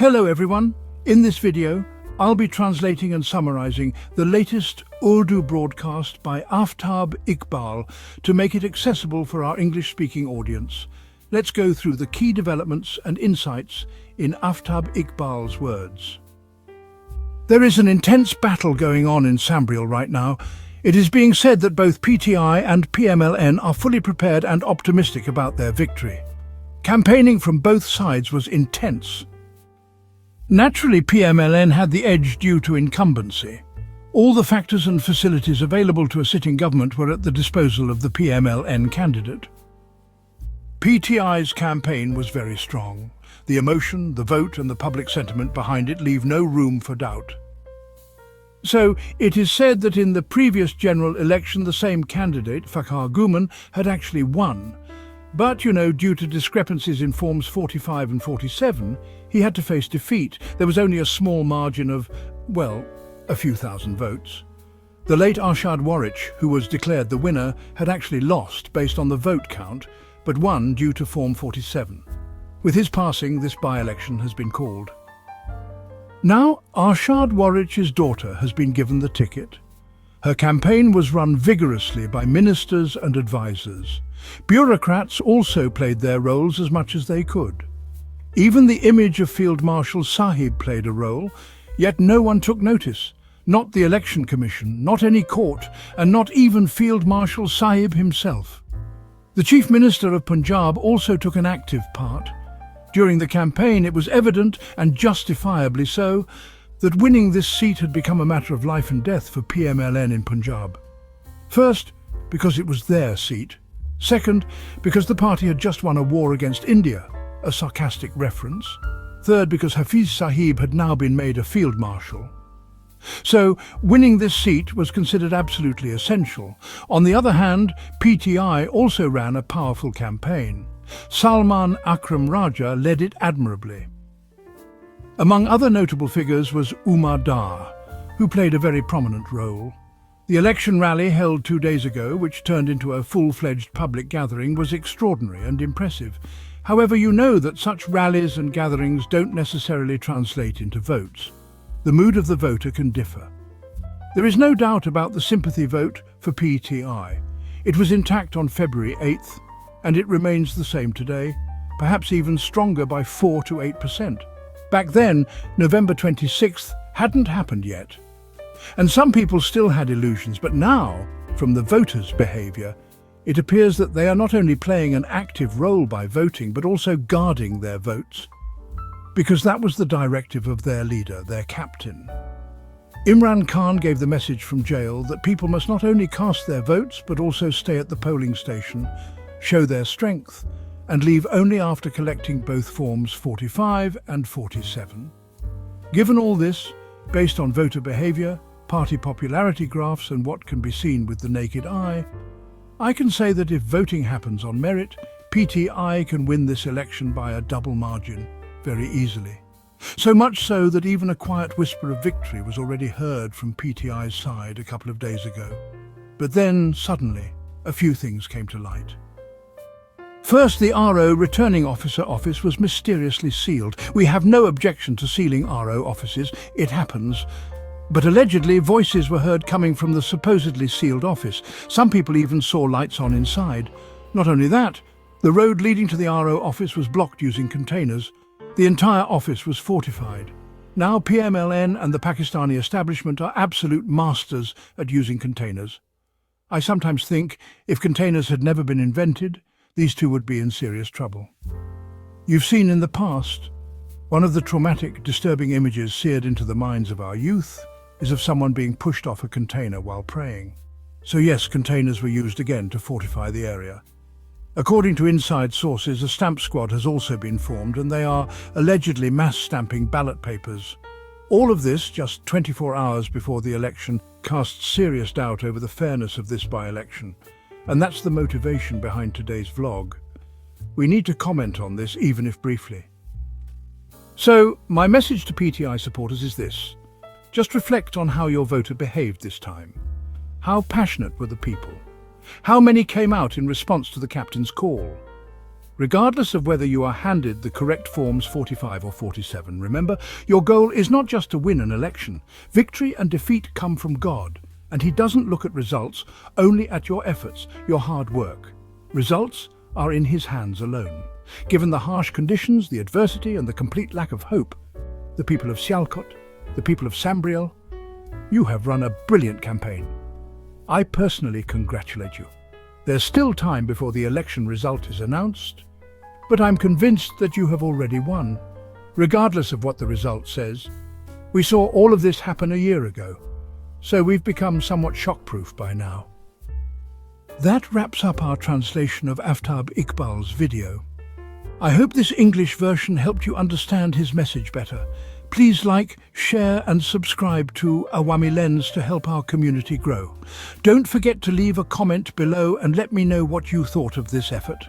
Hello everyone. In this video, I'll be translating and summarizing the latest Urdu broadcast by Aftab Iqbal to make it accessible for our English-speaking audience. Let's go through the key developments and insights in Aftab Iqbal's words. There is an intense battle going on in Sambrial right now. It is being said that both PTI and PMLN are fully prepared and optimistic about their victory. Campaigning from both sides was intense. Naturally, PMLN had the edge due to incumbency. All the factors and facilities available to a sitting government were at the disposal of the PMLN candidate. PTI's campaign was very strong. The emotion, the vote and the public sentiment behind it leave no room for doubt. So, it is said that in the previous general election the same candidate, Fakhar Guman, had actually won. But, due to discrepancies in Forms 45 and 47, he had to face defeat. There was only a small margin of, a few thousand votes. The late Arshad, who was declared the winner, had actually lost based on the vote count, but won due to Form 47. With his passing, this by-election has been called. Now, Arshad daughter has been given the ticket. Her campaign was run vigorously by ministers and advisors. Bureaucrats also played their roles as much as they could. Even the image of Field Marshal Sahib played a role, yet no one took notice. Not the Election Commission, not any court, and not even Field Marshal Sahib himself. The Chief Minister of Punjab also took an active part. During the campaign, it was evident, and justifiably so, that winning this seat had become a matter of life and death for PMLN in Punjab. First, because it was their seat. Second, because the party had just won a war against India, a sarcastic reference. Third, because Hafiz Sahib had now been made a field marshal. So, winning this seat was considered absolutely essential. On the other hand, PTI also ran a powerful campaign. Salman Akram Raja led it admirably. Among other notable figures was Umar Dar, who played a very prominent role. The election rally held 2 days ago, which turned into a full-fledged public gathering, was extraordinary and impressive. However, you know that such rallies and gatherings don't necessarily translate into votes. The mood of the voter can differ. There is no doubt about the sympathy vote for PTI. It was intact on February 8th, and it remains the same today, perhaps even stronger by 4 to 8%. Back then, November 26th hadn't happened yet. And some people still had illusions, but now, from the voters' behaviour, it appears that they are not only playing an active role by voting, but also guarding their votes. Because that was the directive of their leader, their captain. Imran Khan gave the message from jail that people must not only cast their votes, but also stay at the polling station, show their strength, and leave only after collecting both Forms 45 and 47. Given all this, based on voter behaviour, party popularity graphs and what can be seen with the naked eye, I can say that if voting happens on merit, PTI can win this election by a double margin, very easily. So much so that even a quiet whisper of victory was already heard from PTI's side a couple of days ago. But then, suddenly, a few things came to light. First, the RO returning officer office was mysteriously sealed. We have no objection to sealing RO offices, it happens. But allegedly, voices were heard coming from the supposedly sealed office. Some people even saw lights on inside. Not only that, the road leading to the RO office was blocked using containers. The entire office was fortified. Now PMLN and the Pakistani establishment are absolute masters at using containers. I sometimes think if containers had never been invented, these two would be in serious trouble. You've seen in the past, one of the traumatic, disturbing images seared into the minds of our youth is of someone being pushed off a container while praying. So yes, containers were used again to fortify the area. According to inside sources, a stamp squad has also been formed and they are allegedly mass stamping ballot papers. All of this just 24 hours before the election casts serious doubt over the fairness of this by-election. And that's the motivation behind today's vlog. We need to comment on this, even if briefly. So, my message to PTI supporters is this. Just reflect on how your voter behaved this time. How passionate were the people? How many came out in response to the captain's call? regardless of whether you are handed the correct forms 45 or 47. Remember, your goal is not just to win an election. Victory and defeat come from God, and He doesn't look at results, only at your efforts, your hard work. Results are in His hands alone. Given the harsh conditions, the adversity, and the complete lack of hope, the people of Sialkot, the people of Sambrial, you have run a brilliant campaign. I personally congratulate you. There's still time before the election result is announced, but I'm convinced that you have already won. Regardless of what the result says, we saw all of this happen a year ago, so we've become somewhat shock-proof by now. That wraps up our translation of Aftab Iqbal's video. I hope this English version helped you understand his message better. Please like, share and subscribe to Awami Lens to help our community grow. Don't forget to leave a comment below and let me know what you thought of this effort.